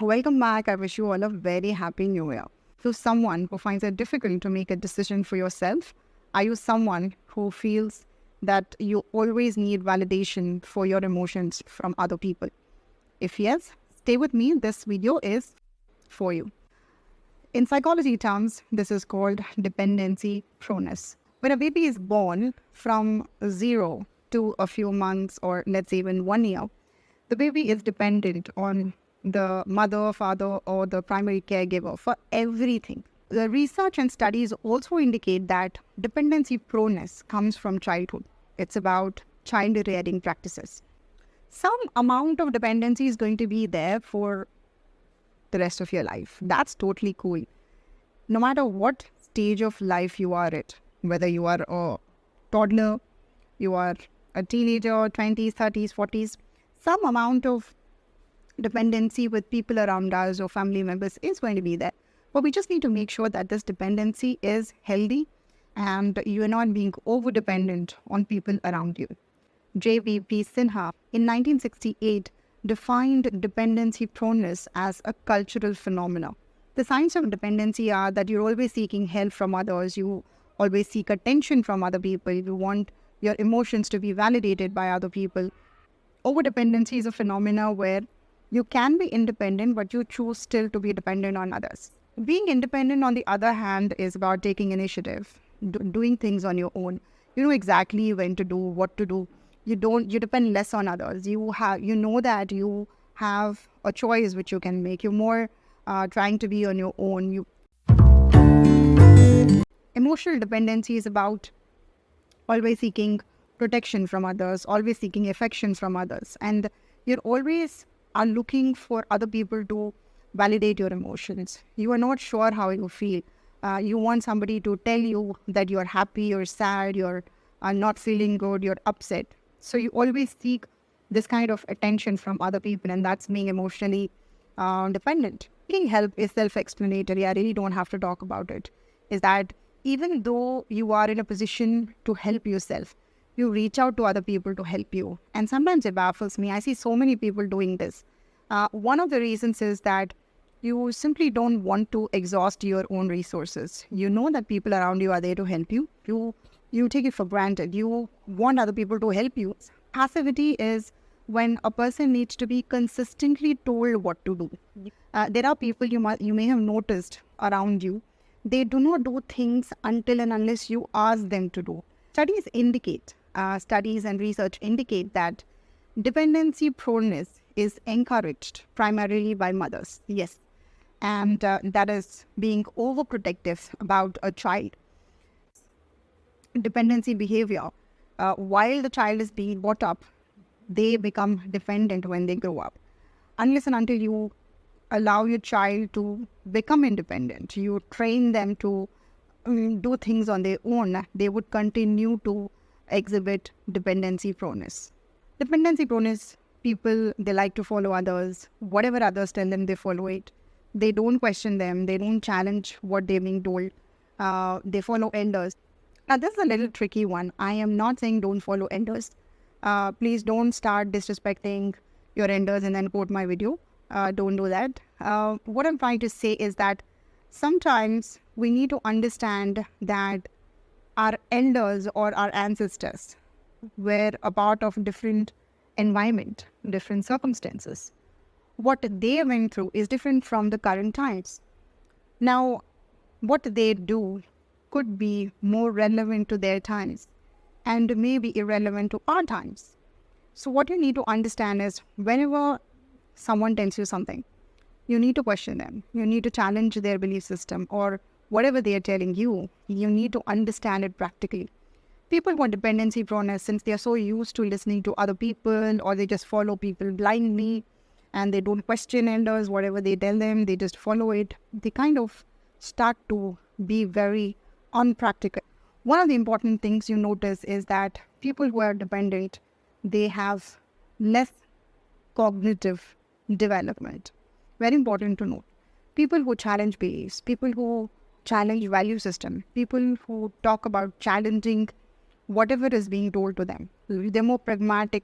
Welcome back. I wish you all a very happy new year. To someone who finds it difficult to make a decision for yourself, are you someone who feels that you always need validation for your emotions from other people? If yes, stay with me. This video is for you. In psychology terms, this is called dependency proneness. When a baby is born from 0 to a few months, or let's say even 1 year, the baby is dependent on the mother, father, or the primary caregiver for everything. The research and studies also indicate that dependency proneness comes from childhood. It's about child rearing practices. Some amount of dependency is going to be there for the rest of your life. That's totally cool. No matter what stage of life you are at, whether you are a toddler, you are a teenager, 20s, 30s, 40s, some amount of dependency with people around us or family members is going to be there. But we just need to make sure that this dependency is healthy and you are not being over-dependent on people around you. J.B.P. Sinha in 1968 defined dependency proneness as a cultural phenomenon. The signs of dependency are that you're always seeking help from others, you always seek attention from other people, you want your emotions to be validated by other people. Over-dependency is a phenomenon where you can be independent, but you choose still to be dependent on others. Being independent, on the other hand, is about taking initiative, doing things on your own. You know exactly when to do, what to do. You depend less on others. You know that you have a choice which you can make. You're more trying to be on your own. Emotional dependency is about always seeking protection from others, always seeking affection from others. And you're always are looking for other people to validate your emotions. You are not sure how you feel. You want somebody to tell you that you're happy, you're sad, you're not feeling good, you're upset. So you always seek this kind of attention from other people, and that's being emotionally dependent. Seeking help is self-explanatory. I really don't have to talk about it. Is that even though you are in a position to help yourself, you reach out to other people to help you. And sometimes it baffles me. I see so many people doing this. One of the reasons is that you simply don't want to exhaust your own resources. You know that people around you are there to help you. You take it for granted. You want other people to help you. Passivity is when a person needs to be consistently told what to do. There are people you may have noticed around you. They do not do things until and unless you ask them to do. Studies and research indicate that dependency proneness is encouraged primarily by mothers. Yes. And that is being overprotective about a child. Dependency behavior, while the child is being brought up, they become dependent when they grow up. Unless and until you allow your child to become independent, you train them to do things on their own, they would continue to exhibit dependency proneness. Dependency proneness, people, they like to follow others. Whatever others tell them, they follow it. They don't question them. They don't challenge what they're being told. They follow elders. Now, this is a little tricky one. I am not saying don't follow elders. Please don't start disrespecting your elders and then quote my video. Don't do that. What I'm trying to say is that sometimes we need to understand that our elders or our ancestors were a part of different environment, different circumstances. What they went through is different from the current times. Now, what they do could be more relevant to their times and may be irrelevant to our times. So what you need to understand is whenever someone tells you something, you need to question them. You need to challenge their belief system or whatever they are telling you. You need to understand it practically. People who are dependency prone, since they are so used to listening to other people, or they just follow people blindly and they don't question elders, whatever they tell them, they just follow it. They kind of start to be very unpractical. One of the important things you notice is that people who are dependent, they have less cognitive development. Very important to note. People who challenge beliefs, people who challenge value system, people who talk about challenging whatever is being told to them. They're more pragmatic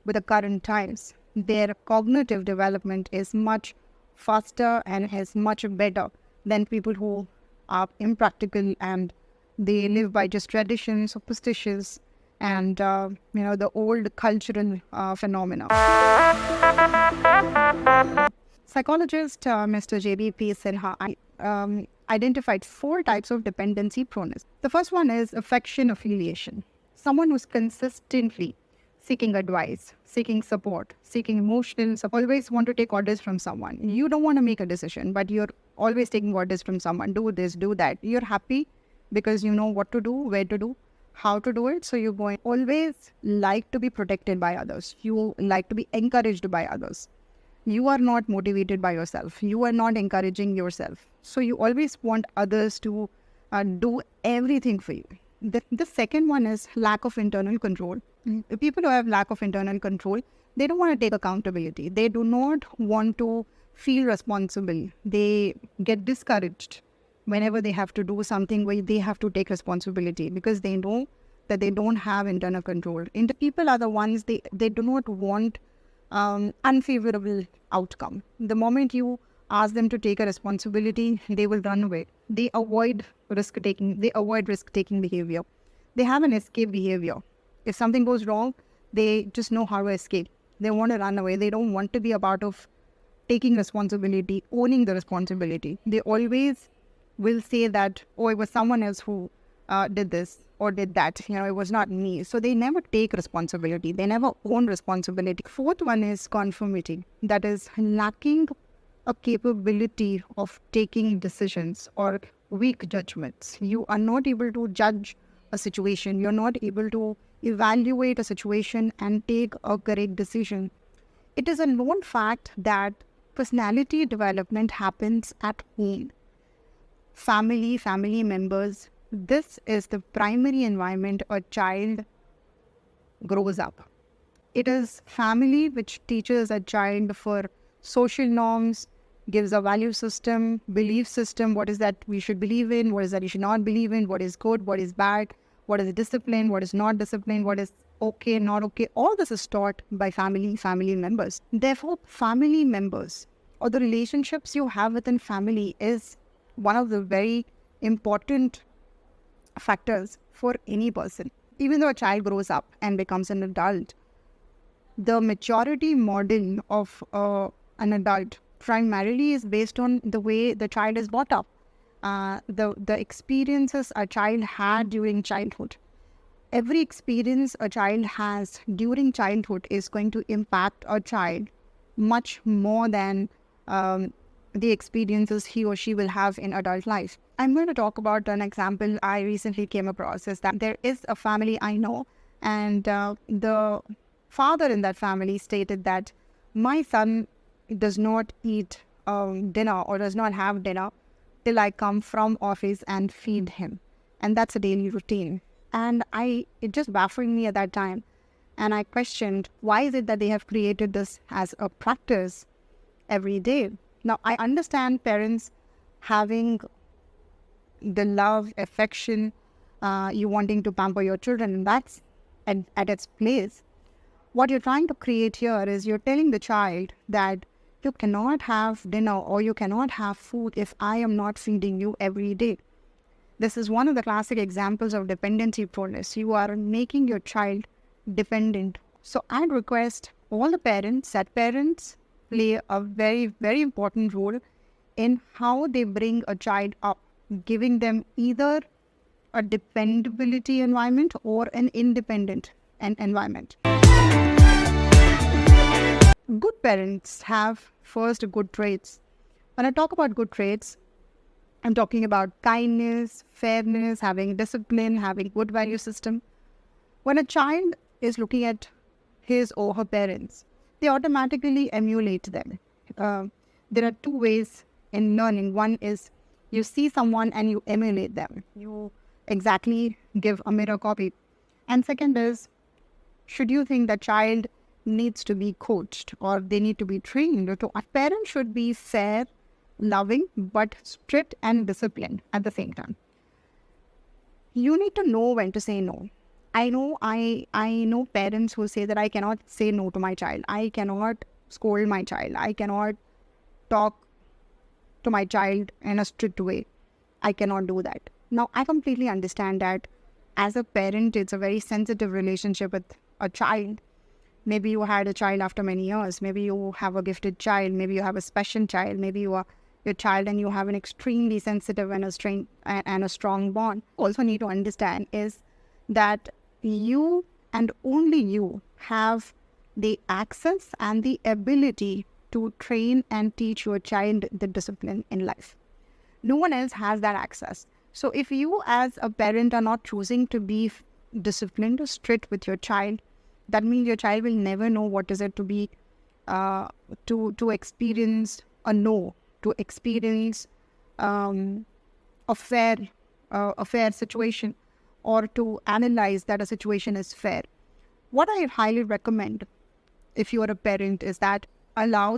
with the current times. Their cognitive development is much faster and is much better than people who are impractical and they live by just tradition, superstitious, and the old cultural phenomena. Psychologist Mr. J.B.P. Sinha identified 4 types of dependency proneness. The first one is affection affiliation. Someone who's consistently seeking advice, seeking support, seeking emotional support, always want to take orders from someone. You don't want to make a decision, but you're always taking orders from someone. Do this, do that. You're happy because you know what to do, where to do, how to do it. So you're going always like to be protected by others. You like to be encouraged by others. You are not motivated by yourself. You are not encouraging yourself. So you always want others to do everything for you. The second one is lack of internal control. The people who have lack of internal control, they don't want to take accountability. They do not want to feel responsible. They get discouraged whenever they have to do something where they have to take responsibility because they know that they don't have internal control. And the people are the ones, they do not want unfavorable outcome. The moment you ask them to take a responsibility, they will run away. They avoid risk taking. They avoid risk taking behavior. They have an escape behavior. If something goes wrong, they just know how to escape. They want to run away. They don't want to be a part of taking responsibility, owning the responsibility. They always will say that, oh, it was someone else who did this or did that. It was not me. So they never take responsibility. They never own responsibility. Fourth one is conformity. That is lacking a capability of taking decisions or weak judgments. You are not able to judge a situation. You're not able to evaluate a situation and take a correct decision. It is a known fact that personality development happens at home. Family members, this is the primary environment a child grows up. It is family which teaches a child for social norms, gives a value system, belief system, what is that we should believe in, what is that you should not believe in, what is good, what is bad, what is discipline, what is not discipline, what is okay, not okay. All this is taught by family members. Therefore, family members or the relationships you have within family is one of the very important factors for any person. Even though a child grows up and becomes an adult, the maturity model of an adult primarily is based on the way the child is brought up, the experiences a child had during childhood. Every experience a child has during childhood is going to impact a child much more than the experiences he or she will have in adult life. I'm going to talk about an example I recently came across. Is that there is a family I know, and the father in that family stated that my son does not eat dinner or does not have dinner till I come from office and feed him. And that's a daily routine. And it just baffled me at that time. And I questioned, why is it that they have created this as a practice every day? Now, I understand parents having the love, affection, you wanting to pamper your children, and that's at its place. What you're trying to create here is you're telling the child that you cannot have dinner or you cannot have food if I am not feeding you every day. This is one of the classic examples of dependency proneness. You are making your child dependent. So I'd request all the parents that parents play a very, very important role in how they bring a child up, giving them either a dependability environment or an independent environment. Good parents have first good traits. When I talk about good traits, I'm talking about kindness, fairness, having discipline, having good value system. When a child is looking at his or her parents, they automatically emulate them. There are 2 ways in learning. One is you see someone and you emulate them. You exactly give a mirror copy. And second is, should you think the child needs to be coached or they need to be trained? A parent should be fair, loving, but strict and disciplined at the same time. You need to know when to say no. I know parents who say that I cannot say no to my child. I cannot scold my child. I cannot talk to my child in a strict way. I cannot do that. Now, I completely understand that as a parent, it's a very sensitive relationship with a child. Maybe you had a child after many years. Maybe you have a gifted child. Maybe you have a special child. Maybe you are your child and you have an extremely sensitive and a strong bond. Also need to understand is that you and only you have the access and the ability to train and teach your child the discipline in life. No one else has that access. So if you as a parent are not choosing to be disciplined or strict with your child, that means your child will never know what is it to be, to experience a no, to experience a fair situation, or to analyze that a situation is fair. What I highly recommend if you are a parent is that allow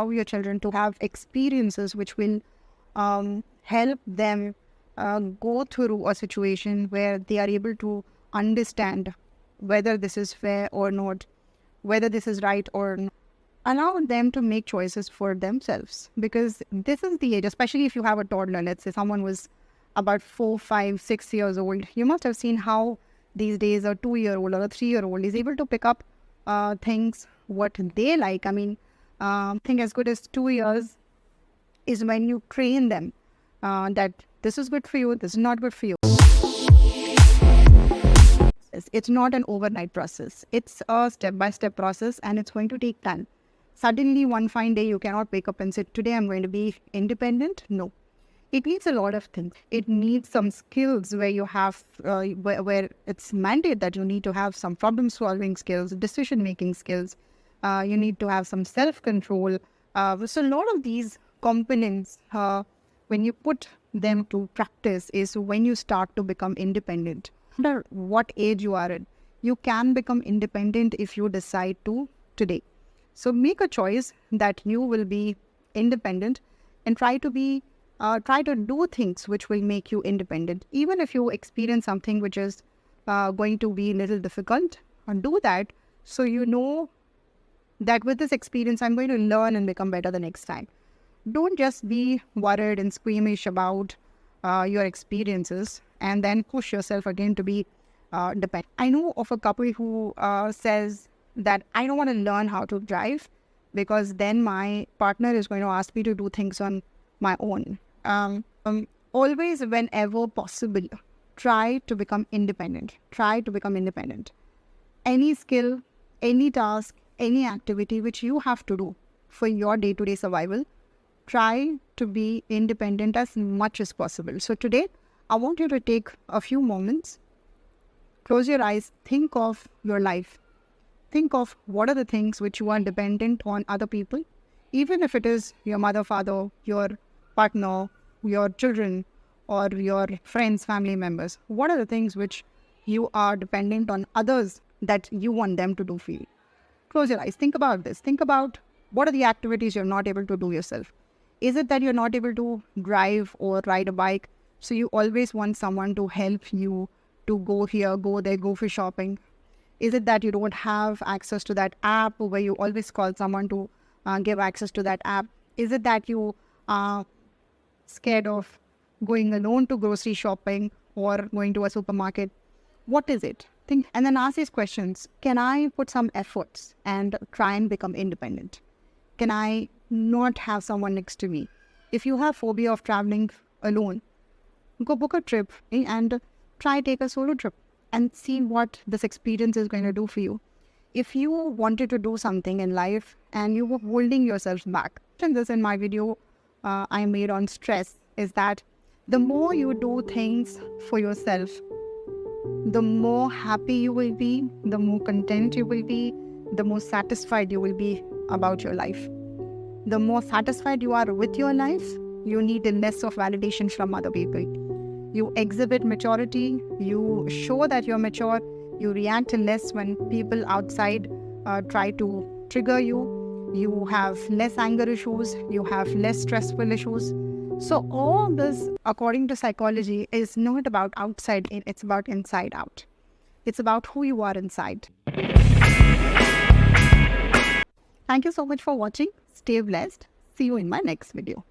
your children to have experiences which will help them go through a situation where they are able to understand whether this is fair or not, whether this is right or not. Allow them to make choices for themselves, because this is the age, especially if you have a toddler. Let's say someone was about 4, 5, 6 years old. You must have seen how these days a 2-year-old or a 3-year-old is able to pick up things what they like. I mean, thing as good as 2 years is when you train them that this is good for you, this is not good for you. It's not an overnight process. It's a step-by-step process, and it's going to take time. Suddenly, one fine day, you cannot wake up and say, today I'm going to be independent. No. It needs a lot of things. It needs some skills where you have, where it's mandated that you need to have some problem-solving skills, decision-making skills. You need to have some self-control. So a lot of these components, when you put them to practice, is when you start to become independent. No matter what age you are in, you can become independent if you decide to today. So make a choice that you will be independent and try to do things which will make you independent. Even if you experience something which is going to be a little difficult, do that so you know that with this experience, I'm going to learn and become better the next time. Don't just be worried and squeamish about your experiences and then push yourself again to be dependent. I know of a couple who says that I don't want to learn how to drive because then my partner is going to ask me to do things on my own. Always, whenever possible, try to become independent. Try to become independent. Any skill, any task, any activity which you have to do for your day-to-day survival, try to be independent as much as possible. So today, I want you to take a few moments, close your eyes, think of your life. Think of what are the things which you are dependent on other people, even if it is your mother, father, your partner, your children, or your friends, family members. What are the things which you are dependent on others that you want them to do for you? Close your eyes. Think about this. Think about what are the activities you're not able to do yourself. Is it that you're not able to drive or ride a bike, so you always want someone to help you to go here, go there, go for shopping? Is it that you don't have access to that app where you always call someone to give access to that app? Is it that you are scared of going alone to grocery shopping or going to a supermarket? What is it? Think and then ask these questions. Can I put some efforts and try and become independent? Can I not have someone next to me? If you have phobia of traveling alone, go book a trip and try take a solo trip and see what this experience is going to do for you. If you wanted to do something in life and you were holding yourself back, and this in my video I made on stress, is that the more you do things for yourself, the more happy you will be, the more content you will be, the more satisfied you will be about your life. The more satisfied you are with your life, you need less of validation from other people. You exhibit maturity, you show that you're mature, you react less when people outside try to trigger you, you have less anger issues, you have less stressful issues. So all this, according to psychology, is not about outside in, it's about inside out. It's about who you are inside. Thank you so much for watching. Stay blessed. See you in my next video.